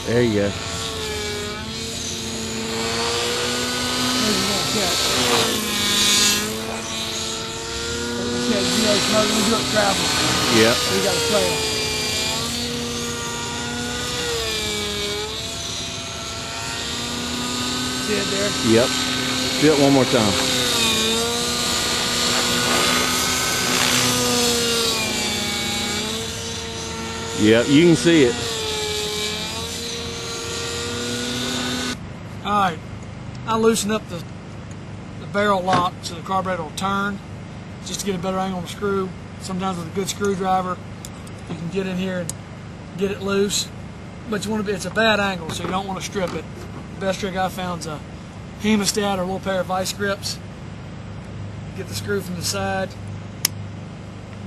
There you go. We do it travel. Yep. We got a trail. See it there? Yep. Do it one more time. Yep, you can see it. Alright, I loosen up the barrel lock so the carburetor will turn, just to get a better angle on the screw. Sometimes with a good screwdriver, you can get in here and get it loose, but you want to be, it's a bad angle, so you don't want to strip it. The best trick I found is a hemostat or a little pair of vice grips. Get the screw from the side,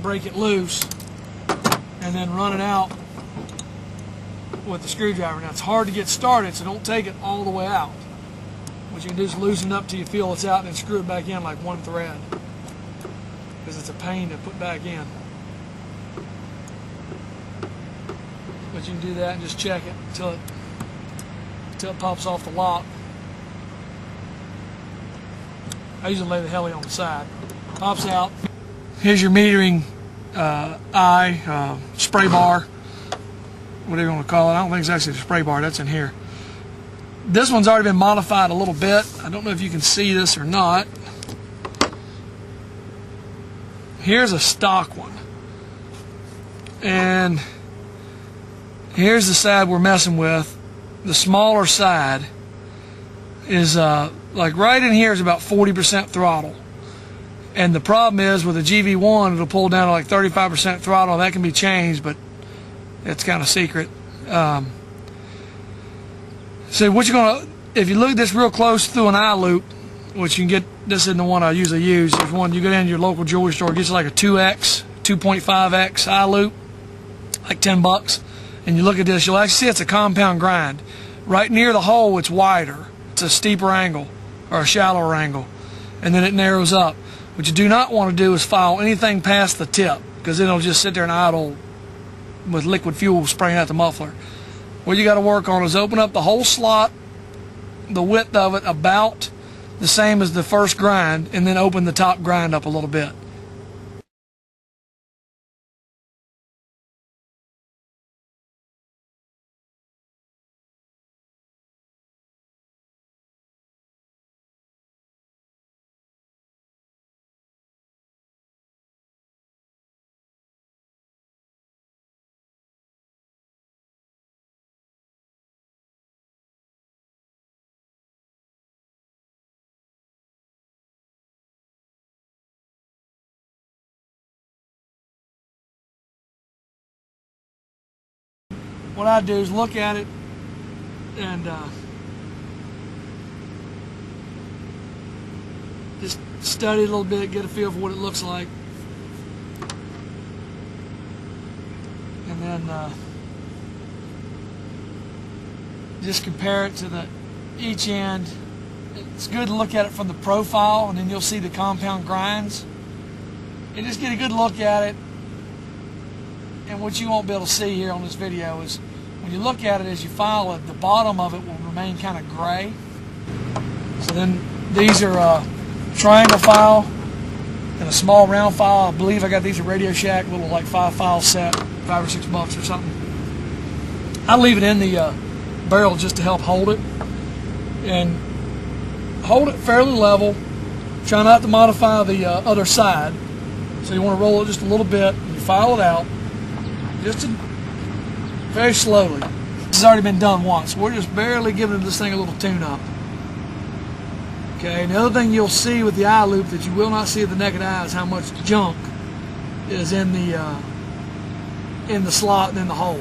break it loose, and then run it out with the screwdriver. Now it's hard to get started, so don't take it all the way out. What you can do is loosen it up till you feel it's out and then screw it back in like one thread, because it's a pain to put back in. But you can do that and just check it until it pops off the lock. I usually lay the heli on the side. Pops out. Here's your metering spray bar, whatever you want to call it. I don't think it's actually the spray bar, that's in here. This one's already been modified a little bit. I don't know if you can see this or not. Here's a stock one. And here's the side we're messing with. The smaller side is like right in here is about 40% throttle. And the problem is with a GV1, it'll pull down to like 35% throttle. That can be changed, but it's kind of secret. So what you're gonna, if you look at this real close through an eye loop, which you can get, this isn't the one I usually use. There's one you go down to your local jewelry store, gets like a 2.5x eye loop, like $10. And you look at this, you'll actually see it's a compound grind. Right near the hole, it's wider. It's a steeper angle or a shallower angle, and then it narrows up. What you do not want to do is file anything past the tip, because then it'll just sit there and idle with liquid fuel spraying out the muffler. What you got to work on is open up the whole slot, the width of it about the same as the first grind, and then open the top grind up a little bit. What I do is look at it and just study it a little bit, get a feel for what it looks like, and then just compare it to each end. It's good to look at it from the profile, and then you'll see the compound grinds, and just get a good look at it. And what you won't be able to see here on this video is when you look at it as you file it, the bottom of it will remain kind of gray. So then these are triangle file and a small round file. I believe I got these at Radio Shack, little like 5-file set, $5 or $6 or something. I leave it in the barrel just to help hold it, and hold it fairly level. Try not to modify the other side. So you want to roll it just a little bit, and you file it out. Just very slowly. This has already been done once. We're just barely giving this thing a little tune-up. Okay, and the other thing you'll see with the eye loop that you will not see with the naked eye is how much junk is in the slot and in the hole.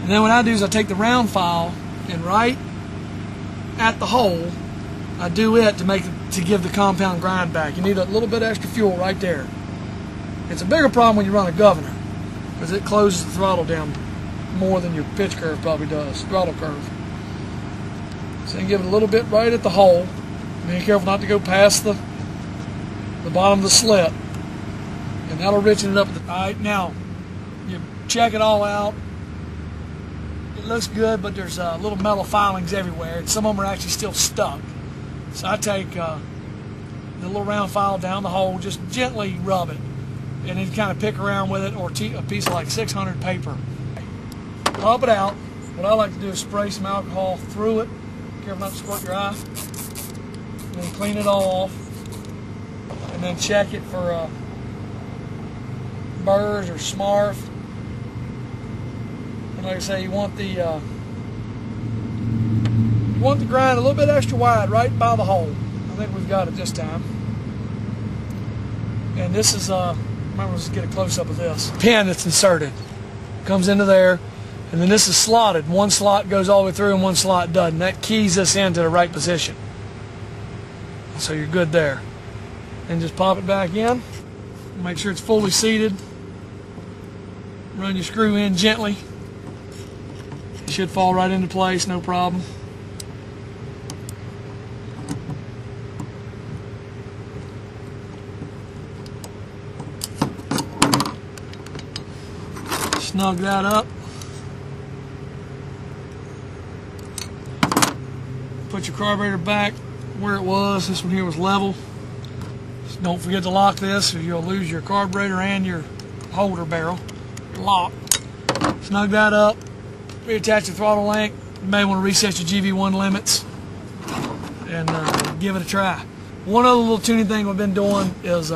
And then what I do is I take the round file, and right at the hole, I do it to give the compound grind back. You need a little bit extra fuel right there. It's a bigger problem when you run a governor, because it closes the throttle down more than your pitch curve probably does, throttle curve. So you give it a little bit right at the hole. Be careful not to go past the bottom of the slit, and that'll richen it up. All right, now you check it all out, it looks good, but there's little metal filings everywhere, and some of them are actually still stuck. So I take the little round file down the hole, just gently rub it, and then kind of pick around with it, or a piece of like 600 paper. Pop it out. What I like to do is spray some alcohol through it. Careful not to squirt your eye. And then clean it all off. And then check it for burrs or smarf. And like I say, you want the grind a little bit extra wide, right by the hole. I think we've got it this time. And this is remember, let's get a close-up of this. Pin that's inserted comes into there, and then this is slotted. One slot goes all the way through and one slot doesn't. That keys this into the right position. So you're good there. And just pop it back in. Make sure it's fully seated. Run your screw in gently. It should fall right into place, no problem. Snug that up. Put your carburetor back where it was. This one here was level. Just don't forget to lock this or you'll lose your carburetor and your holder barrel. Your lock. Snug that up. Reattach the throttle link. You may want to reset your GV1 limits and give it a try. One other little tuning thing we've been doing is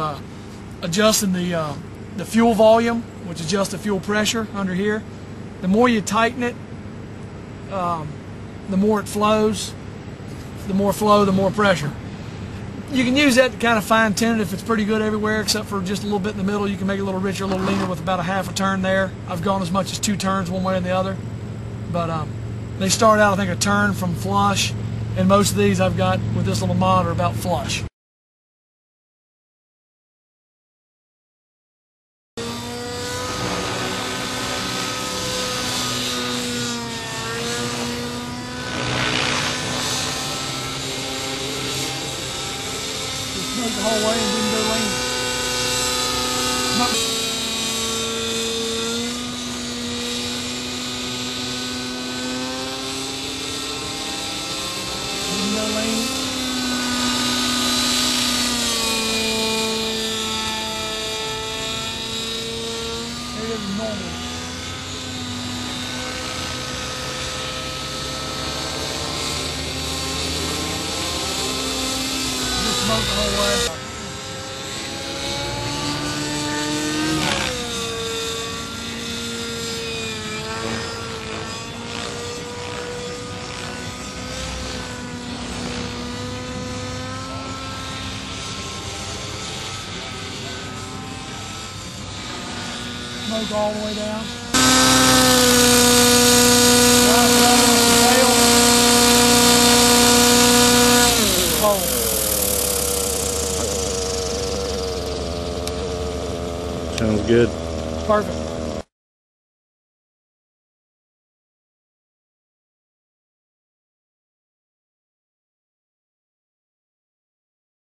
adjusting the fuel volume, which adjusts the fuel pressure under here. The more you tighten it, the more it flows. The more flow, the more pressure. You can use that to kind of fine tune it if it's pretty good everywhere, except for just a little bit in the middle. You can make it a little richer, a little leaner with about a half a turn there. I've gone as much as 2 turns one way or the other. But they start out, I think, a turn from flush, and most of these I've got with this little mod are about flush. Smoke the whole way and didn't go lean. Didn't go lean. It is normal. Just smoke the whole way. Smoke all the way down. Sounds good. Perfect.